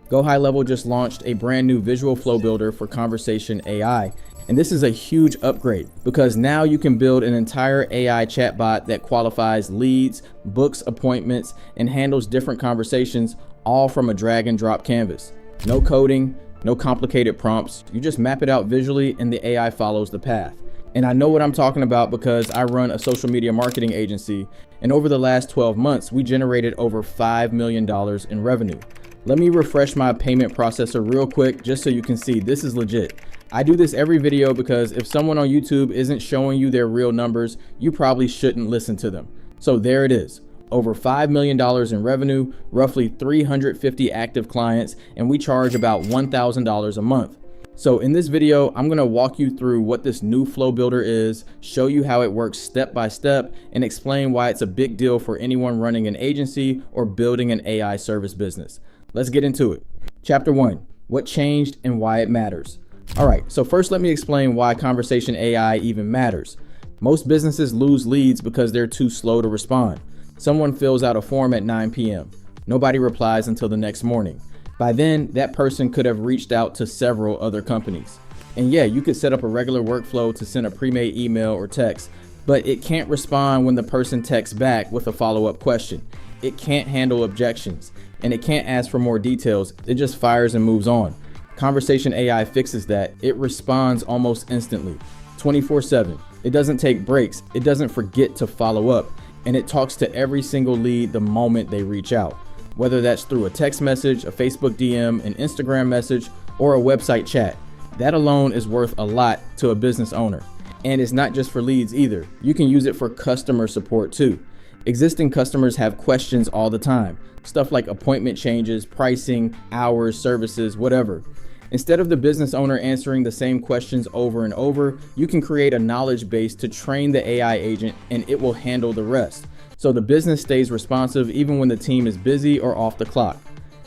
GoHighLevel just launched a brand new visual flow builder for Conversation AI. And this is a huge upgrade because now you can build an entire AI chatbot that qualifies leads, books appointments, and handles different conversations, all from a drag and drop canvas. No coding, no complicated prompts. You just map it out visually and the AI follows the path. And I know what I'm talking about because I run a social media marketing agency, and over the last 12 months, we generated over $5 million in revenue. Let me refresh my payment processor real quick just so you can see this is legit. I do this every video because if someone on YouTube isn't showing you their real numbers, you probably shouldn't listen to them. So there it is. Over $5 million in revenue, roughly 350 active clients, and we charge about $1,000 a month. So in this video, I'm going to walk you through what this new flow builder is, show you how it works step by step, and explain why it's a big deal for anyone running an agency or building an AI service business. Let's get into it. Chapter 1, what changed and why it matters. All right, so first let me explain why Conversation AI even matters. Most businesses lose leads because they're too slow to respond. Someone fills out a form at 9 p.m. Nobody replies until the next morning. By then, that person could have reached out to several other companies. And yeah, you could set up a regular workflow to send a pre-made email or text, but it can't respond when the person texts back with a follow-up question. It can't handle objections, and it can't ask for more details. It just fires and moves on. Conversation AI fixes that. It responds almost instantly, 24/7. It doesn't take breaks. It doesn't forget to follow up, and it talks to every single lead the moment they reach out. Whether that's through a text message, a Facebook DM, an Instagram message, or a website chat. That alone is worth a lot to a business owner. And it's not just for leads either. You can use it for customer support too. Existing customers have questions all the time. Stuff like appointment changes, pricing, hours, services, whatever. Instead of the business owner answering the same questions over and over, you can create a knowledge base to train the AI agent and it will handle the rest. So the business stays responsive even when the team is busy or off the clock.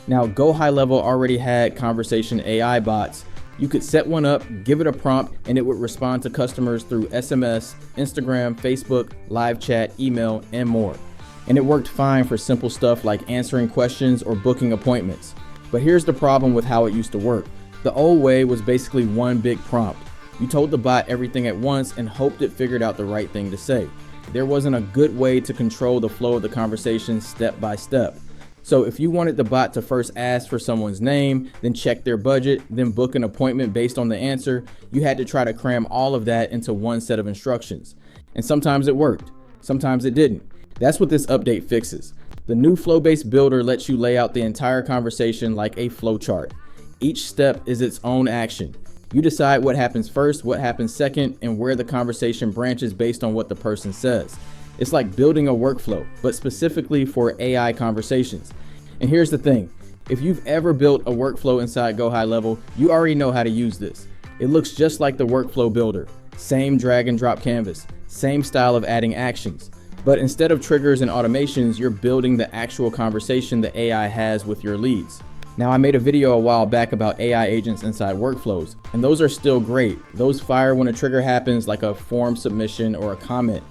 Now, GoHighLevel already had Conversation AI bots. You could set one up, give it a prompt, and it would respond to customers through SMS, Instagram, Facebook, live chat, email, and more. And it worked fine for simple stuff like answering questions or booking appointments. But here's the problem with how it used to work. The old way was basically one big prompt. You told the bot everything at once and hoped it figured out the right thing to say. There wasn't a good way to control the flow of the conversation step by step. So if you wanted the bot to first ask for someone's name, then check their budget, then book an appointment based on the answer, you had to try to cram all of that into one set of instructions. And sometimes it worked, sometimes it didn't. That's what this update fixes. The new flow-based builder lets you lay out the entire conversation like a flow chart. Each step is its own action. You decide what happens first, what happens second, and where the conversation branches based on what the person says. It's like building a workflow, but specifically for AI conversations. And here's the thing, if you've ever built a workflow inside GoHighLevel, you already know how to use this. It looks just like the workflow builder. Same drag and drop canvas, same style of adding actions. But instead of triggers and automations, you're building the actual conversation the AI has with your leads. Now, I made a video a while back about AI agents inside workflows, and those are still great. Those fire when a trigger happens, like a form submission or a comment.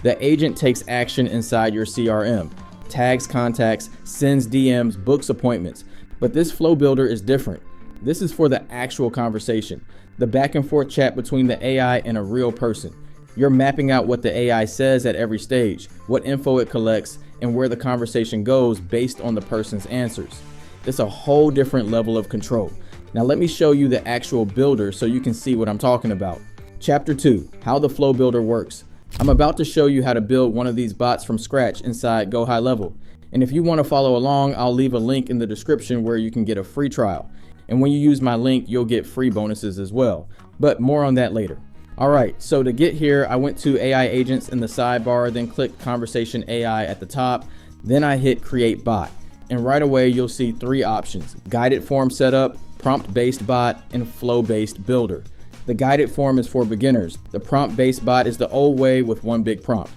The agent takes action inside your CRM, tags contacts, sends DMs, books appointments. But this flow builder is different. This is for the actual conversation, the back and forth chat between the AI and a real person. You're mapping out what the AI says at every stage, what info it collects, and where the conversation goes based on the person's answers. It's a whole different level of control. Now let me show you the actual builder so you can see what I'm talking about. Chapter 2, how the flow builder works. I'm about to show you how to build one of these bots from scratch inside GoHighLevel. And if you want to follow along, I'll leave a link in the description where you can get a free trial. And when you use my link, you'll get free bonuses as well. But more on that later. All right, so to get here, I went to AI agents in the sidebar, then clicked Conversation AI at the top. Then I hit Create Bot. And right away, you'll see 3 options: guided form setup, prompt-based bot, and flow-based builder. The guided form is for beginners. The prompt-based bot is the old way with one big prompt.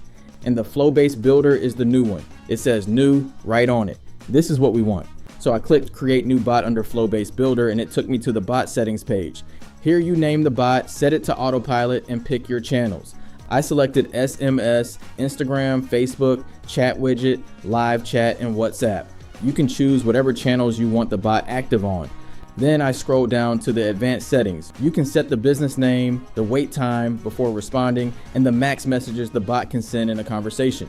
And the flow-based builder is the new one. It says new right on it. This is what we want. So I clicked Create New Bot under Flow-Based Builder, and it took me to the bot settings page. Here you name the bot, set it to autopilot, and pick your channels. I selected SMS, Instagram, Facebook, chat widget, live chat, and WhatsApp. You can choose whatever channels you want the bot active on. Then I scroll down to the advanced settings. You can set the business name, the wait time before responding, and the max messages the bot can send in a conversation.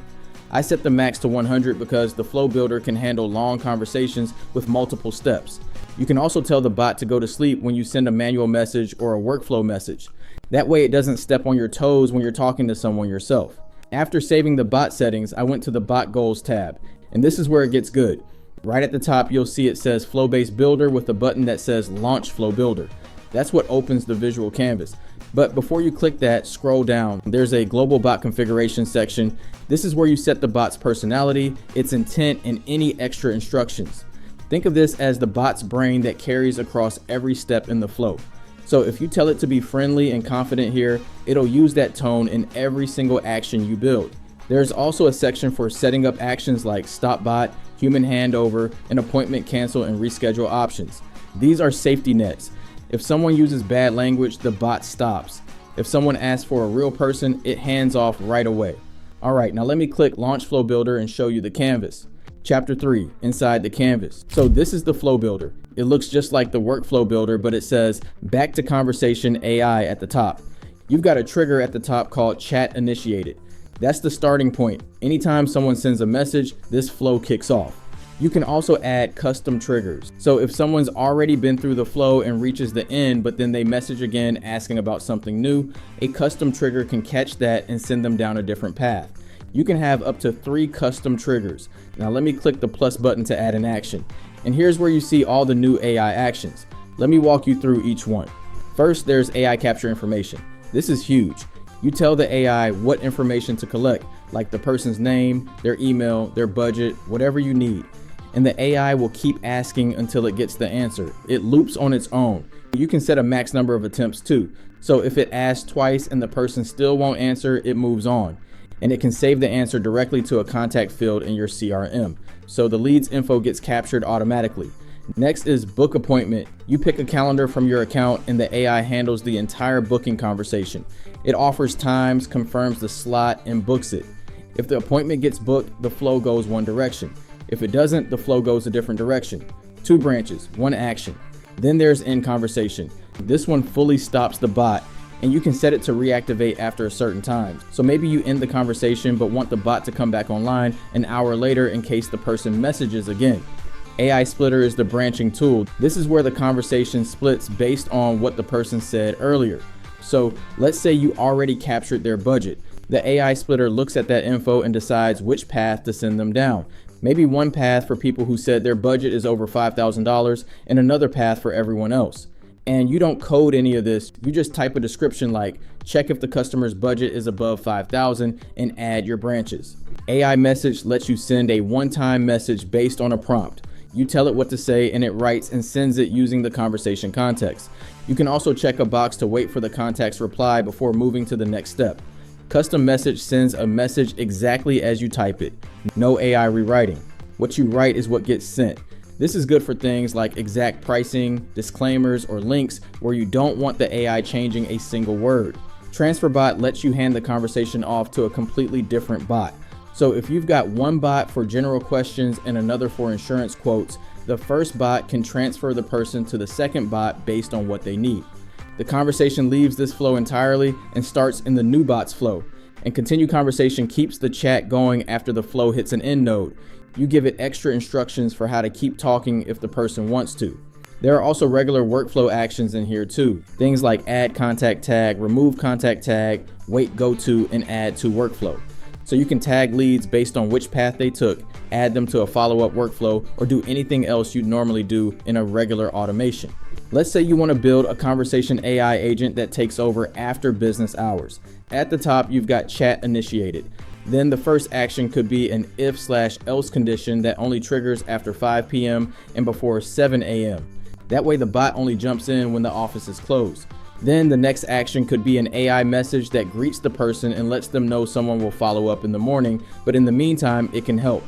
I set the max to 100 because the flow builder can handle long conversations with multiple steps. You can also tell the bot to go to sleep when you send a manual message or a workflow message. That way it doesn't step on your toes when you're talking to someone yourself. After saving the bot settings, I went to the bot goals tab, and this is where it gets good. Right at the top, you'll see it says Flow-Based Builder with a button that says Launch Flow Builder. That's what opens the visual canvas. But before you click that, scroll down. There's a global bot configuration section. This is where you set the bot's personality, its intent, and any extra instructions. Think of this as the bot's brain that carries across every step in the flow. So if you tell it to be friendly and confident here, it'll use that tone in every single action you build. There's also a section for setting up actions like stop bot, human handover, and appointment cancel and reschedule options. These are safety nets. If someone uses bad language, the bot stops. If someone asks for a real person, it hands off right away. All right, now let me click Launch Flow Builder and show you the canvas. Chapter 3, inside the canvas. So this is the flow builder. It looks just like the workflow builder, but it says back to conversation AI at the top. You've got a trigger at the top called chat initiated. That's the starting point. Anytime someone sends a message, this flow kicks off. You can also add custom triggers. So if someone's already been through the flow and reaches the end, but then they message again asking about something new, a custom trigger can catch that and send them down a different path. You can have up to 3 custom triggers. Now let me click the plus button to add an action. And here's where you see all the new AI actions. Let me walk you through each one. First, there's AI capture information. This is huge. You tell the AI what information to collect, like the person's name, their email, their budget, whatever you need. And the AI will keep asking until it gets the answer. It loops on its own. You can set a max number of attempts too. So if it asks twice and the person still won't answer, it moves on. And it can save the answer directly to a contact field in your CRM. So the lead's info gets captured automatically. Next is book appointment. You pick a calendar from your account and the AI handles the entire booking conversation. It offers times, confirms the slot, and books it. If the appointment gets booked, the flow goes one direction. If it doesn't, the flow goes a different direction. 2 branches, 1 action. Then there's end conversation. This one fully stops the bot, and you can set it to reactivate after a certain time. So maybe you end the conversation but want the bot to come back online an hour later in case the person messages again. AI Splitter is the branching tool. This is where the conversation splits based on what the person said earlier. So let's say you already captured their budget. The AI Splitter looks at that info and decides which path to send them down. Maybe one path for people who said their budget is over $5,000 and another path for everyone else. And you don't code any of this. You just type a description like check if the customer's budget is above $5,000 and add your branches. AI Message lets you send a one-time message based on a prompt. You tell it what to say and it writes and sends it using the conversation context. You can also check a box to wait for the contact's reply before moving to the next step. Custom Message sends a message exactly as you type it. No AI rewriting. What you write is what gets sent. This is good for things like exact pricing, disclaimers, or links where you don't want the AI changing a single word. TransferBot lets you hand the conversation off to a completely different bot. So if you've got one bot for general questions and another for insurance quotes, the first bot can transfer the person to the second bot based on what they need. The conversation leaves this flow entirely and starts in the new bot's flow. And continue conversation keeps the chat going after the flow hits an end node. You give it extra instructions for how to keep talking if the person wants to. There are also regular workflow actions in here too. Things like add contact tag, remove contact tag, wait go to, and add to workflow. So you can tag leads based on which path they took, add them to a follow-up workflow, or do anything else you'd normally do in a regular automation. Let's say you want to build a conversation AI agent that takes over after business hours. At the top, you've got chat initiated. Then the first action could be an if/else condition that only triggers after 5 p.m. and before 7 a.m. That way the bot only jumps in when the office is closed. Then the next action could be an AI message that greets the person and lets them know someone will follow up in the morning, but in the meantime, it can help.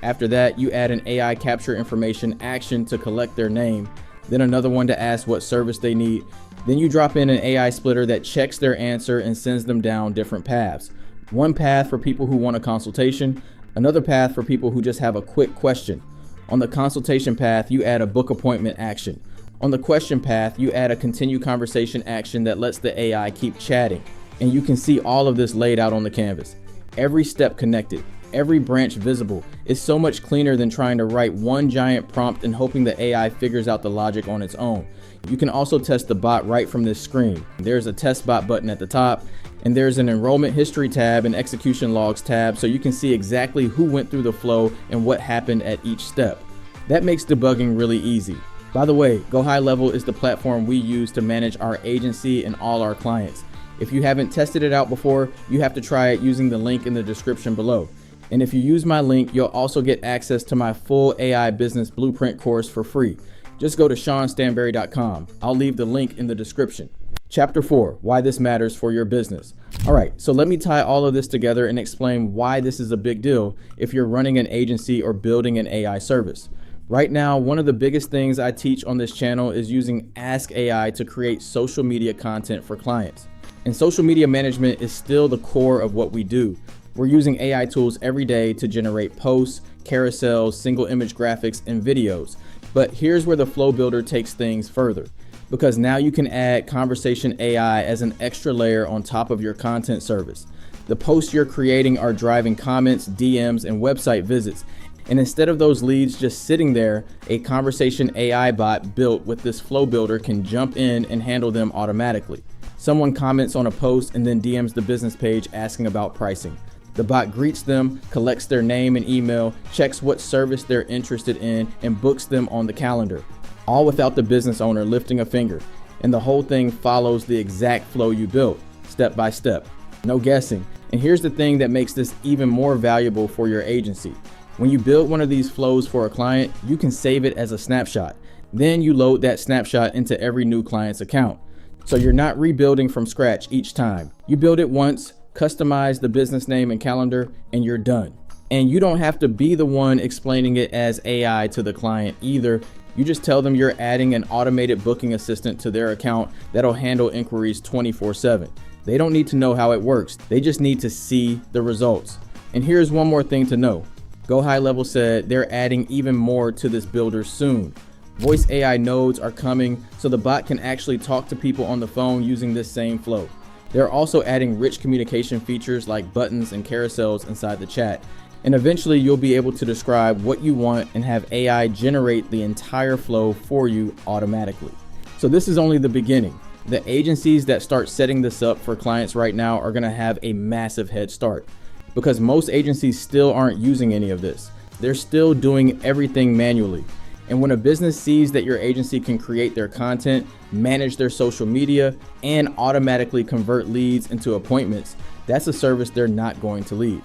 After that, you add an AI capture information action to collect their name, then another one to ask what service they need. Then you drop in an AI splitter that checks their answer and sends them down different paths. One path for people who want a consultation, another path for people who just have a quick question. On the consultation path, you add a book appointment action. On the question path, you add a continue conversation action that lets the AI keep chatting. And you can see all of this laid out on the canvas. Every step connected, every branch visible. Is so much cleaner than trying to write one giant prompt and hoping the AI figures out the logic on its own. You can also test the bot right from this screen. There's a test bot button at the top, and there's an enrollment history tab and execution logs tab, so you can see exactly who went through the flow and what happened at each step. That makes debugging really easy. By the way, GoHighLevel is the platform we use to manage our agency and all our clients. If you haven't tested it out before, you have to try it using the link in the description below. And if you use my link, you'll also get access to my full AI business blueprint course for free. Just go to SeanStanberry.com. I'll leave the link in the description. Chapter 4, why this matters for your business. All right, so let me tie all of this together and explain why this is a big deal if you're running an agency or building an AI service. Right now, one of the biggest things I teach on this channel is using Ask AI to create social media content for clients. And social media management is still the core of what we do. We're using AI tools every day to generate posts, carousels, single image graphics, and videos. But here's where the Flow Builder takes things further, because now you can add conversation AI as an extra layer on top of your content service. The posts you're creating are driving comments, DMs, and website visits. And instead of those leads just sitting there, a conversation AI bot built with this Flow Builder can jump in and handle them automatically. Someone comments on a post and then DMs the business page asking about pricing. The bot greets them, collects their name and email, checks what service they're interested in, and books them on the calendar, all without the business owner lifting a finger. And the whole thing follows the exact flow you built, step by step. No guessing. And here's the thing that makes this even more valuable for your agency. When you build one of these flows for a client, you can save it as a snapshot. Then you load that snapshot into every new client's account. So you're not rebuilding from scratch each time. You build it once, customize the business name and calendar, and you're done. And you don't have to be the one explaining it as AI to the client either. You just tell them you're adding an automated booking assistant to their account that'll handle inquiries 24/7. They don't need to know how it works. They just need to see the results. And here's one more thing to know. GoHighLevel said they're adding even more to this builder soon. Voice AI nodes are coming, so the bot can actually talk to people on the phone using this same flow. They're also adding rich communication features like buttons and carousels inside the chat. And eventually you'll be able to describe what you want and have AI generate the entire flow for you automatically. So this is only the beginning. The agencies that start setting this up for clients right now are going to have a massive head start, because most agencies still aren't using any of this. They're still doing everything manually. And when a business sees that your agency can create their content, manage their social media, and automatically convert leads into appointments, that's a service they're not going to leave.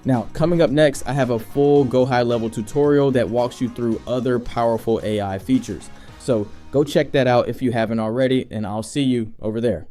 Now, coming up next, I have a full GoHighLevel tutorial that walks you through other powerful AI features. So go check that out if you haven't already, and I'll see you over there.